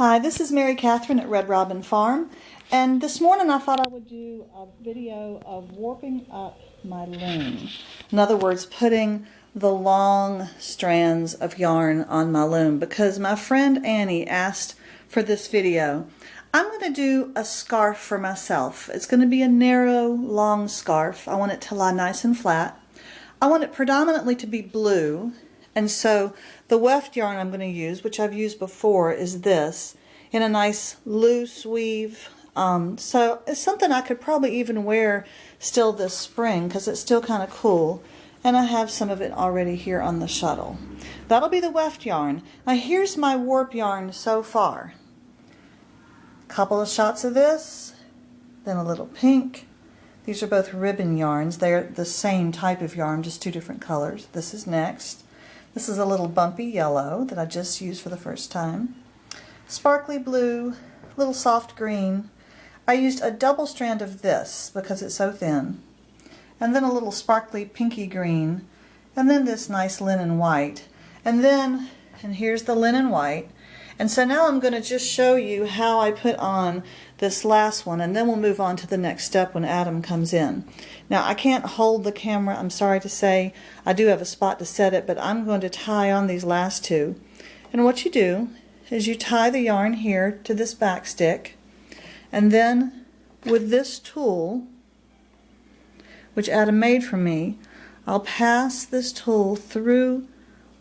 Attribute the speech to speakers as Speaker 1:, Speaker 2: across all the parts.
Speaker 1: Hi, this is Mary Catherine at Red Robin Farm, and this morning I thought I would do a video of warping up my loom. In other words, putting the long strands of yarn on my loom because my friend Annie asked for this video. I'm going to do a scarf for myself. It's going to be a narrow, long scarf. I want it to lie nice and flat. I want it predominantly to be blue. And so the weft yarn I'm going to use, which I've used before, is this in a nice loose weave. So it's something I could probably even wear still this spring because it's still kind of cool. And I have some of it already here on the shuttle. That'll be the weft yarn. Now here's my warp yarn so far. Couple of shots of this, then a little pink. These are both ribbon yarns. They're the same type of yarn, just two different colors. This is next. This is a little bumpy yellow that I just used for the first time. Sparkly blue, little soft green. I used a double strand of this because it's so thin. And then a little sparkly pinky green. And then this nice linen white. And here's the linen white. And so now I'm going to just show you how I put on this last one, and then we'll move on to the next step when Adam comes in. Now I can't hold the camera, I'm sorry to say. I do have a spot to set it, but I'm going to tie on these last two. And what you do is you tie the yarn here to this back stick, and then with this tool, which Adam made for me, I'll pass this tool through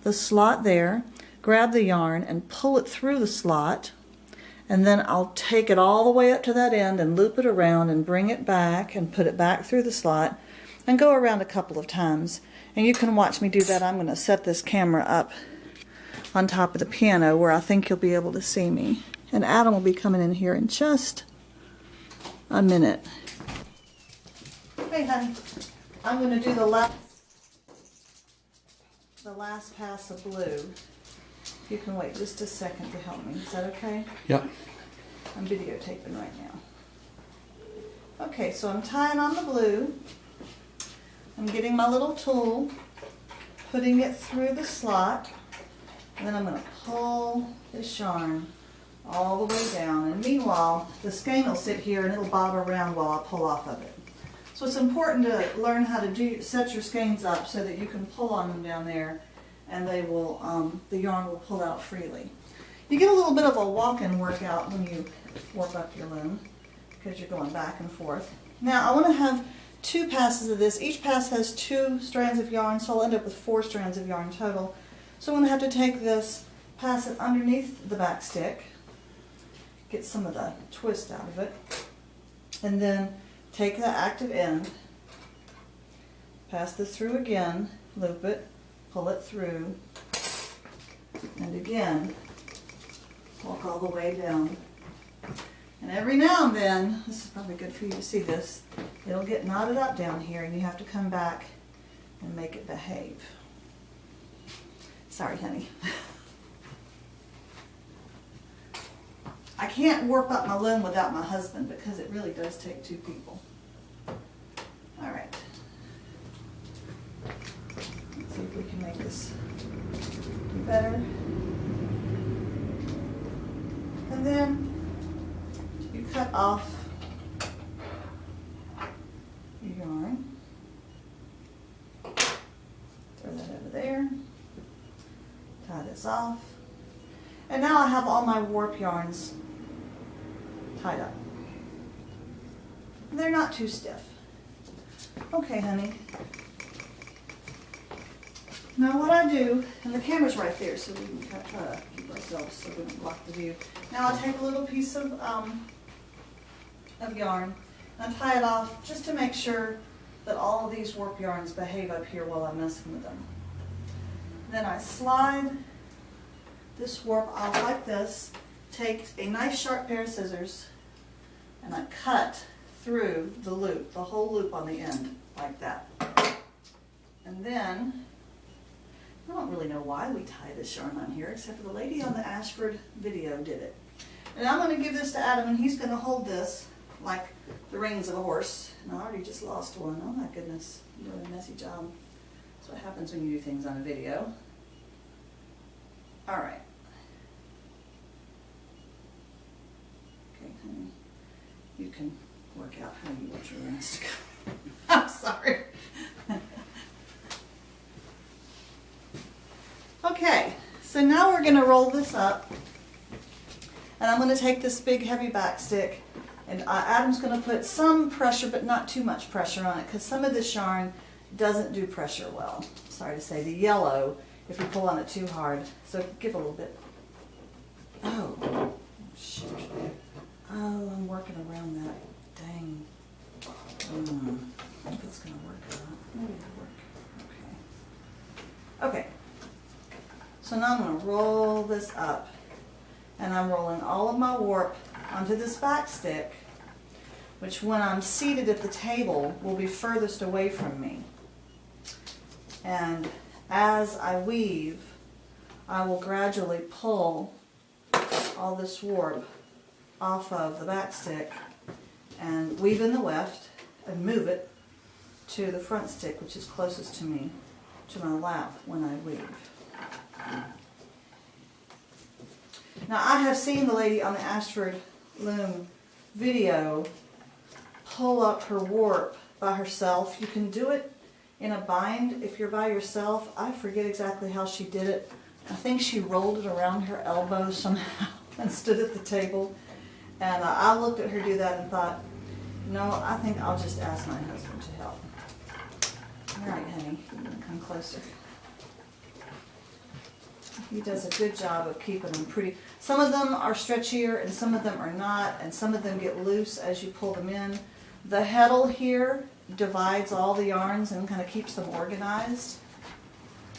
Speaker 1: the slot there, grab the yarn and pull it through the slot, and then I'll take it all the way up to that end and loop it around and bring it back and put it back through the slot and go around a couple of times. And you can watch me do that. I'm going to set this camera up on top of the piano where I think you'll be able to see me. And Adam will be coming in here in just a minute. Hey honey, I'm going to do the last pass of blue. You can wait just a second to help me. Is that okay?
Speaker 2: Yep.
Speaker 1: I'm videotaping right now. Okay, so I'm tying on the blue. I'm getting my little tool, putting it through the slot, and then I'm going to pull this yarn all the way down. And meanwhile, the skein will sit here and it'll bob around while I pull off of it. So it's important to learn how to set your skeins up so that you can pull on them down there, and they will, the yarn will pull out freely. You get a little bit of a walk-in workout when you warp up your loom because you're going back and forth. Now I want to have two passes of this. Each pass has 2 strands of yarn, so I'll end up with 4 strands of yarn total. So I'm going to have to take this, pass it underneath the back stick, get some of the twist out of it, and then take the active end, pass this through again, loop it, pull it through, and again, walk all the way down. And every now and then, this is probably good for you to see this, it'll get knotted up down here and you have to come back and make it behave. Sorry, honey. I can't warp up my loom without my husband because it really does take 2 people. All right. Let's see if we can make this better. And then you cut off your yarn. Throw that over there. Tie this off. And now I have all my warp yarns tied up. They're not too stiff. Okay, honey. Now what I do, and the camera's right there so we can try to keep ourselves so we don't block the view. Now I'll take a little piece of yarn and tie it off just to make sure that all of these warp yarns behave up here while I'm messing with them. Then I slide this warp off like this, take a nice sharp pair of scissors, and I cut through the loop, the whole loop on the end, like that. And then, I don't really know why we tie this yarn on here, except for the lady on the Ashford video did it. And I'm going to give this to Adam, and he's going to hold this like the reins of a horse. And I already just lost one. Oh my goodness, I'm doing a messy job. That's what happens when you do things on a video. All right. you can work out how you want your lines to go. I'm sorry. Okay, so now we're going to roll this up, and I'm going to take this big heavy back stick, and Adam's going to put some pressure, but not too much pressure on it, because some of this yarn doesn't do pressure well. Sorry to say, the yellow, if you pull on it too hard, so give a little bit. Oh, shoot. Oh, I'm working around that. Dang. I think it's going to work out. Maybe it'll work. Okay. Okay. So now I'm going to roll this up, and I'm rolling all of my warp onto this back stick, which when I'm seated at the table will be furthest away from me. And as I weave, I will gradually pull all this warp off of the back stick and weave in the weft and move it to the front stick, which is closest to me, to my lap when I weave. Now I have seen the lady on the Ashford Loom video pull up her warp by herself. You can do it in a bind if you're by yourself. I forget exactly how she did it. I think she rolled it around her elbow somehow and stood at the table. And I looked at her do that and thought, no, I think I'll just ask my husband to help. All right, honey, come closer. He does a good job of keeping them pretty. Some of them are stretchier and some of them are not, and some of them get loose as you pull them in. The heddle here divides all the yarns and kind of keeps them organized.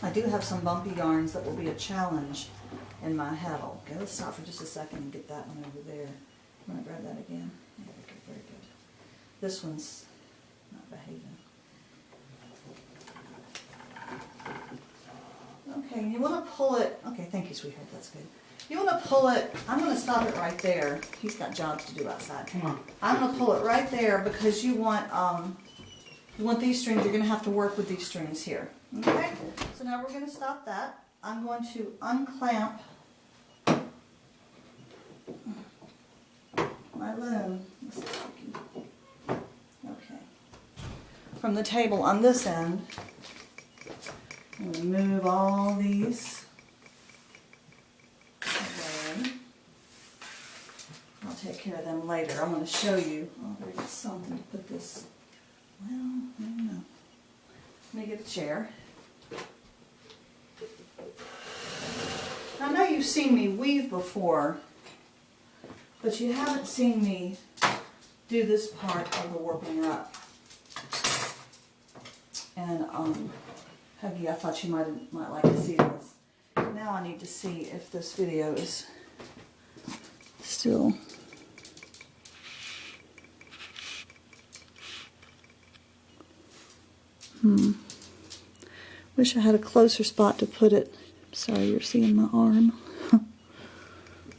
Speaker 1: I do have some bumpy yarns that will be a challenge in my heddle. Okay, let's stop for just a second and get that one over there. I'm going to grab that again. Yeah, okay, very good. This one's not behaving. Okay, you want to pull it. Okay, thank you, sweetheart. That's good. You want to pull it. I'm going to stop it right there. He's got jobs to do outside.
Speaker 2: Come on.
Speaker 1: I'm going to pull it right there because you want these strings. You're going to have to work with these strings here. Okay. So now we're going to stop that. I'm going to unclamp my loom. Okay. From the table on this end. I'm going to move all these away. I'll take care of them later. I'm going to show you. Oh, there is something to put this. Well, I don't know. Let me get a chair. I know you've seen me weave before, but you haven't seen me do this part of the warping up. And Huggy, I thought you might like to see this. Now I need to see if this video is still. Wish I had a closer spot to put it. Sorry, you're seeing my arm.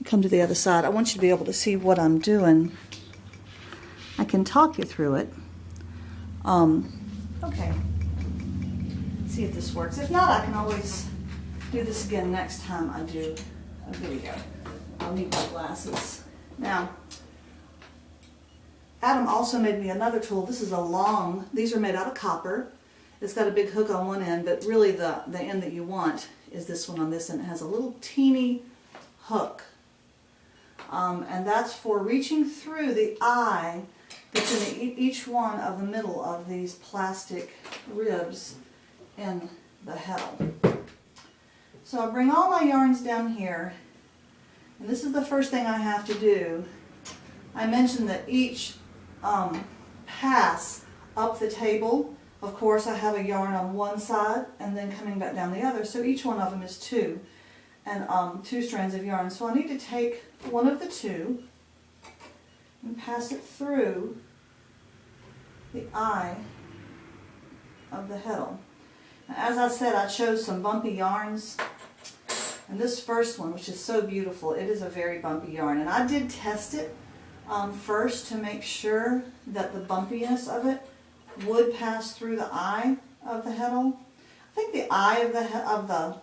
Speaker 1: Come to the other side. I want you to be able to see what I'm doing. I can talk you through it. Okay. See if this works. If not, I can always do this again next time I do a video. I'll need my glasses. Now, Adam also made me another tool. This is a long, these are made out of copper. It's got a big hook on one end, but really the end that you want is this one on this end. It has a little teeny hook. And that's for reaching through the eye that's in each one of the middle of these plastic ribs in the heddle. So I bring all my yarns down here, and this is the first thing I have to do. I mentioned that each pass up the table, of course I have a yarn on one side and then coming back down the other, so each one of them is two, and 2 strands of yarn. So I need to take one of the two and pass it through the eye of the heddle. As I said, I chose some bumpy yarns, and this first one, which is so beautiful, it is a very bumpy yarn, and I did test it first to make sure that the bumpiness of it would pass through the eye of the heddle. I think the eye of the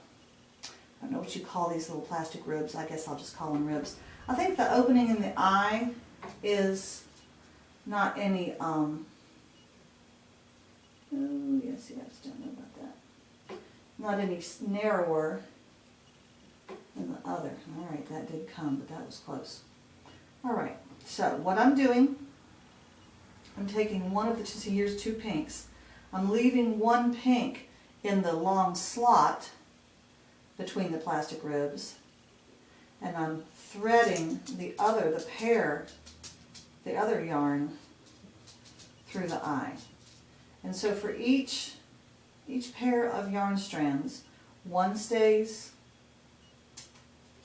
Speaker 1: I don't know what you call these little plastic ribs. I guess I'll just call them ribs. I think the opening in the eye is not any, oh yes, don't know about that. Not any narrower than the other. All right, that did come, but that was close. All right, so what I'm doing, I'm taking one of the two, so here's two pinks. I'm leaving one pink in the long slot between the plastic ribs, and I'm threading the other yarn through the eye. And so for each pair of yarn strands, one stays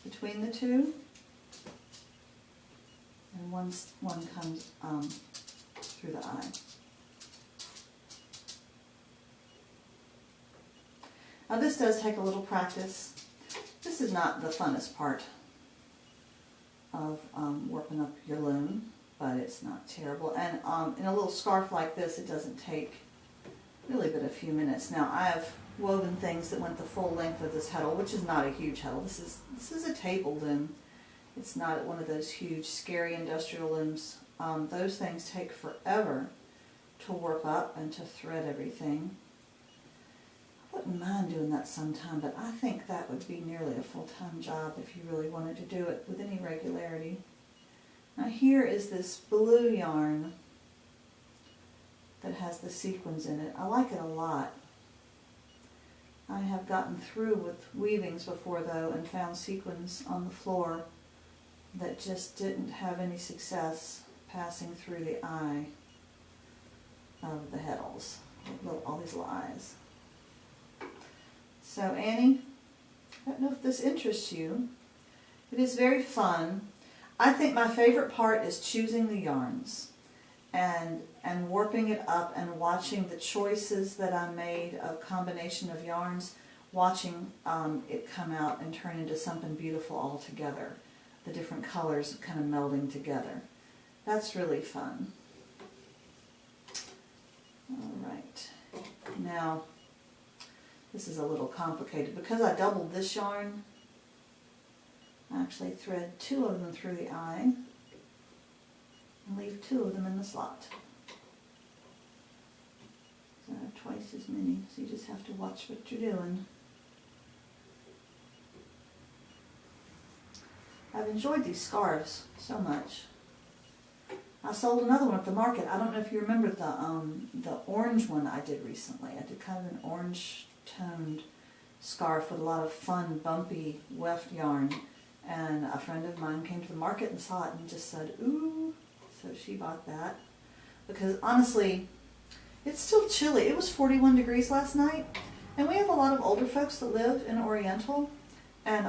Speaker 1: between the two, and one comes through the eye. Now this does take a little practice. This is not the funnest part of warping up your loom, but it's not terrible. And in a little scarf like this, it doesn't take really but a few minutes. Now I've woven things that went the full length of this heddle, which is not a huge heddle. This is a table loom. It's not one of those huge, scary industrial looms. Those things take forever to warp up and to thread everything. I wouldn't mind doing that sometime, but I think that would be nearly a full-time job if you really wanted to do it with any regularity. Now here is this blue yarn that has the sequins in it. I like it a lot. I have gotten through with weavings before though and found sequins on the floor that just didn't have any success passing through the eye of the heddles. All these little eyes. So Annie, I don't know if this interests you. It is very fun. I think my favorite part is choosing the yarns and warping it up and watching the choices that I made of combination of yarns, watching it come out and turn into something beautiful all together. The different colors kind of melding together. That's really fun. All right. Now, this is a little complicated. Because I doubled this yarn, I actually thread two of them through the eye and leave two of them in the slot. So I have twice as many, so you just have to watch what you're doing. I've enjoyed these scarves so much. I sold another one at the market. I don't know if you remember the orange one I did recently. I did kind of an orange toned scarf with a lot of fun, bumpy weft yarn. And a friend of mine came to the market and saw it and just said, ooh. So she bought that. Because honestly, it's still chilly. It was 41 degrees last night. And we have a lot of older folks that live in Oriental. And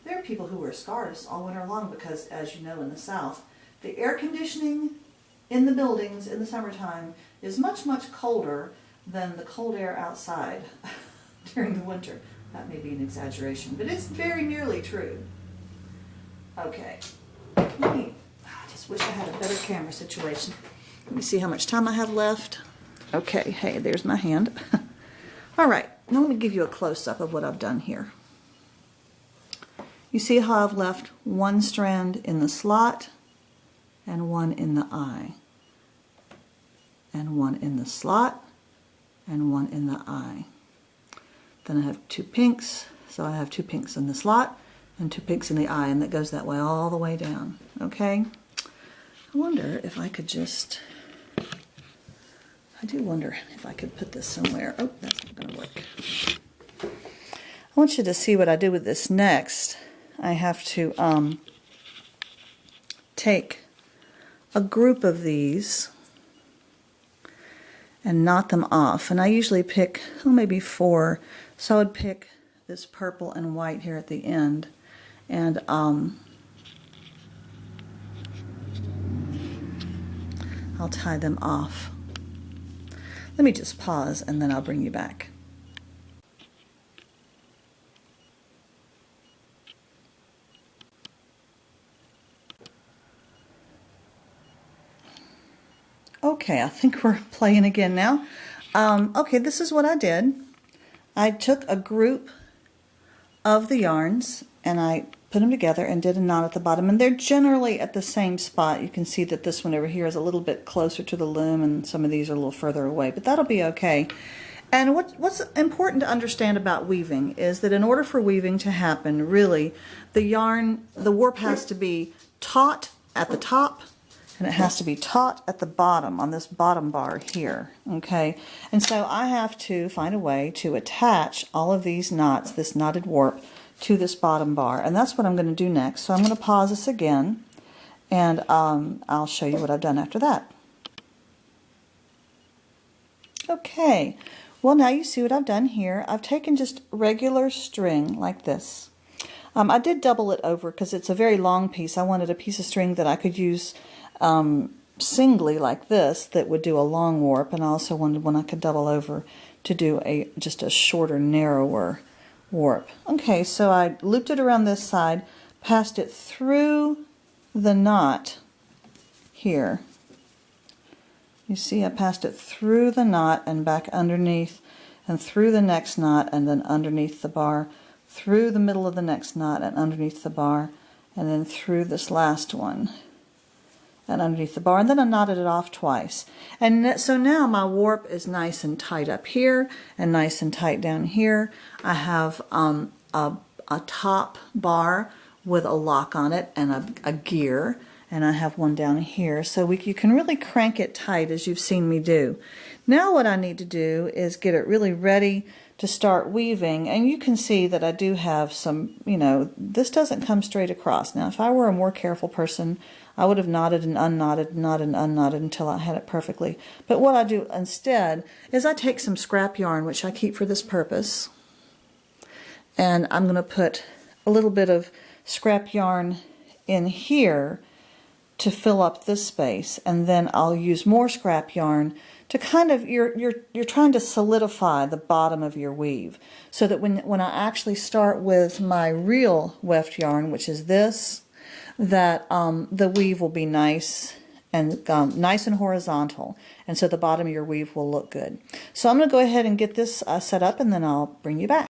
Speaker 1: there are people who wear scarves all winter long because, as you know, in the South, the air conditioning in the buildings in the summertime is much, much colder than the cold air outside during the winter. That may be an exaggeration, but it's very nearly true. Okay, I just wish I had a better camera situation. Let me see how much time I have left. Okay, hey, there's my hand. All right, now let me give you a close-up of what I've done here. You see how I've left one strand in the slot and one in the eye, and one in the slot and one in the eye. Then I have two pinks, so I have two pinks in the slot and two pinks in the eye, and that goes that way all the way down. Okay? I wonder if I could just, I do wonder if I could put this somewhere. Oh, that's not going to work. I want you to see what I do with this next. I have to take a group of these and knot them off. And I usually pick, oh, maybe 4. So I would pick this purple and white here at the end. And I'll tie them off. Let me just pause and then I'll bring you back. Okay, I think we're playing again now. Okay, this is what I did. I took a group of the yarns and I put them together and did a knot at the bottom, and they're generally at the same spot. You can see that this one over here is a little bit closer to the loom and some of these are a little further away, but that'll be okay. And what's important to understand about weaving is that in order for weaving to happen, really, the warp has to be taut at the top and it has to be taut at the bottom on this bottom bar here, okay? And so I have to find a way to attach all of these knots, this knotted warp, to this bottom bar, and that's what I'm going to do next. So I'm going to pause this again, and I'll show you what I've done after that. Okay, well now you see what I've done here. I've taken just regular string like this. I did double it over because it's a very long piece. I wanted a piece of string that I could use singly like this that would do a long warp, and I also wanted one I could double over to do just a shorter, narrower warp. Okay, so I looped it around this side, passed it through the knot here. You see I passed it through the knot and back underneath and through the next knot and then underneath the bar, through the middle of the next knot and underneath the bar, and then through this last one and underneath the bar, and then I knotted it off twice. And so now my warp is nice and tight up here and nice and tight down here. I have a top bar with a lock on it and a gear, and I have one down here, so you can really crank it tight as you've seen me do. Now what I need to do is get it really ready to start weaving, and you can see that I do have some, this doesn't come straight across. Now if I were a more careful person, I would have knotted and unknotted, knotted and unknotted until I had it perfectly. But what I do instead is I take some scrap yarn, which I keep for this purpose, and I'm going to put a little bit of scrap yarn in here to fill up this space, and then I'll use more scrap yarn to kind of, you're trying to solidify the bottom of your weave so that when I actually start with my real weft yarn, which is this, that the weave will be nice and horizontal, and so the bottom of your weave will look good. So I'm going to go ahead and get this set up, and then I'll bring you back.